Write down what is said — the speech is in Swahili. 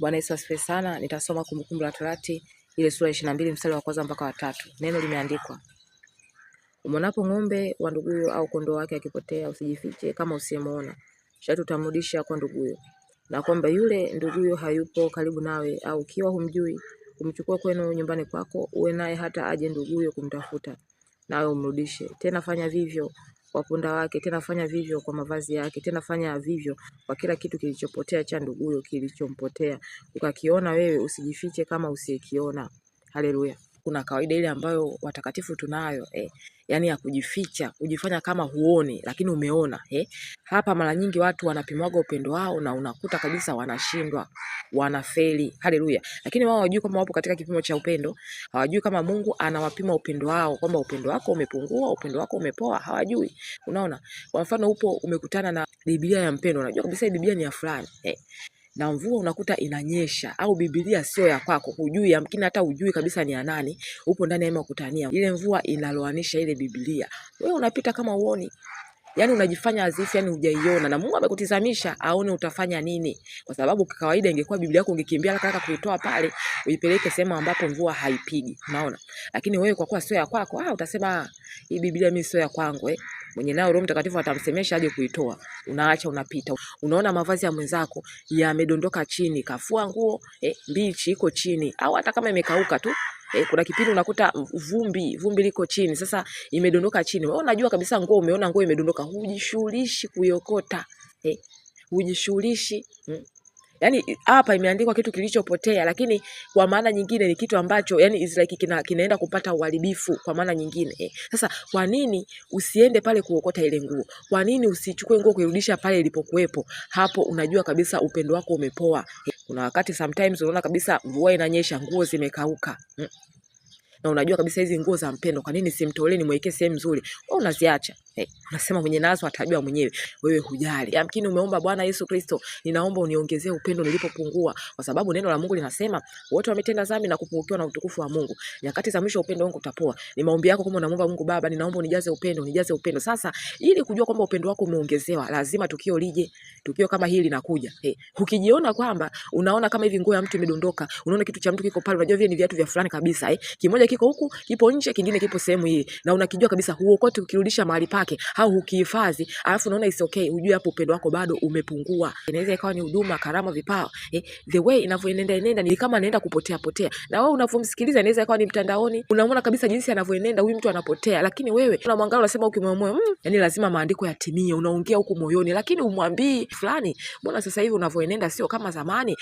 Bwana Yesu asifiwe sana. Nitasoma Kumbukumbu la Torati ile sura 22 mstari wa kwanza mpaka wa 3. Neno limeandikwa: Umonapo ng'ombe wa nduguyo au kondoo wake akipotea, usijifiche kama usiyemuona. Sharti utamrudisha kwa nduguyo. Na kwamba yule nduguyo hayupo karibu nawe, au kiwa humjui, umchukue kwenu nyumbani kwako, uwe naye hata aje nduguyo kumtafuta, nawe umrudishe. Tena fanya vivyo kwa punda wake, tena fanya vivyo kwa mavazi yake, tena fanya vivyo kwa kila kitu kilichopotea cha nduguyo kilichompotea. Ukakiona wewe, usijifiche kama usiyekiona. Haleluya. Kuna kawaida ile ambayo watakatifu tunayo, yani ya kujificha, kujifanya kama huoni lakini umeona. Hapa mara nyingi watu wanapimwaga upendo wao na unakuta kabisa wanashindwa, wanafeli. Haleluya. Lakini wao hawajui kama wapo katika kipimo cha upendo, hawajui kama Mungu anawapima upendo wao, kwamba upendo wako umepungua, upendo wako umepoa, hawajui. Unaona? Kwa mfano upo umekutana na Biblia ya mpendo, unajua kabisa Biblia ni ya fulani. Na mvua unakuta inanyesha, au Biblia sio ya kwako, hujui, yamkini hata hujui kabisa ni ya nani, upo ndani ya kutania. Ile mvua inaloanisha ile Biblia. Wewe unapita kama uoni. Yani unajifanya azifu, yani hujaiona, na Mungu amekutizamisha aone utafanya nini. Kwa sababu kwa kawaida ingekuwa Biblia yako ungekimbia haraka kuitoa pale uipeleke sehemu ambapo mvua haipigi. Unaona? Lakini wewe kwa kuwa sio ya kwako, utasema hii Biblia mimi sio ya kwangu. Mwenye nao Roho Mtakatifu atamsemesha aje kuitoa. Unaacha unapita. Unaona mavazi ya mwenzako yamedondoka chini, kafua nguo mbichi iko chini, au hata kama imekauka tu. Kuna kipindi unakuta vumbi liko chini, sasa imedondoka chini. Wewe unajua kabisa umeona nguo imedondoka, hujishughulishi kuiokota. Hujishughulishi. Yani hapa imeandikwa kitu kilichopotea, lakini kwa maana nyingine ni kitu ambacho yani is like kinaenda kupata uharibifu kwa maana nyingine. Sasa kwa nini usiende pale kuokota ile nguo? Kwa nini usichukue nguo kuirudisha pale ilipokuepo? Hapo unajua kabisa upendo wako umepoa. Kuna wakati sometimes unaona kabisa mvua inanyesha, nguo zimekauka. Na unajua kabisa hizi nguo za mpendo, kwa nini simtolee nimwekee sehemu nzuri? Wewe unaziacha. Unasema mwenye nazo atajua mwenyewe, wewe hujali. Yamkini umeomba Bwana Yesu Kristo, ninaomba uniongezee upendo nilipopungua, kwa sababu neno la Mungu linasema wote wametenda dhambi na kupungukiwa na utukufu wa Mungu. Nyakati za mwisho upendo wangu utapoa. Ni maombi yako kama unamwomba Mungu, Baba ninaomba unijaze upendo, nijaze upendo. Sasa ili kujua kwamba upendo wako umeongezewa, lazima tukio lije. Tukio kama hili linakuja. Ukijiona kwamba unaona kama hivi nguo ya mtu imedondoka, unaona kitu cha mtu kiko pale, unajua vile ni viatu vya fulani kabisa, kimoja kiko huku, kipo nje, kingine kipo sehemu hii, na unakijua kabisa huokote ukirudisha mahali pake au ukihifadhi, alafu unaona is okay, ujue hapo upendo wako bado umepungua. Inaweza ikawa ni huduma, karama, vipawa. The way inavyoenenda ni kama anaenda kupotea. Na wewe unavomsikiliza inaweza ikawa ni mtandaoni, unaona kabisa jinsi anavyoenenda huyu mtu anapotea, lakini wewe unamwangalia unasema ukimwomwa, yani lazima maandiko yatimie, unaongea huko moyoni, lakini umwambii fulani, mbona sasa hivi unavyoenenda sio kama zamani?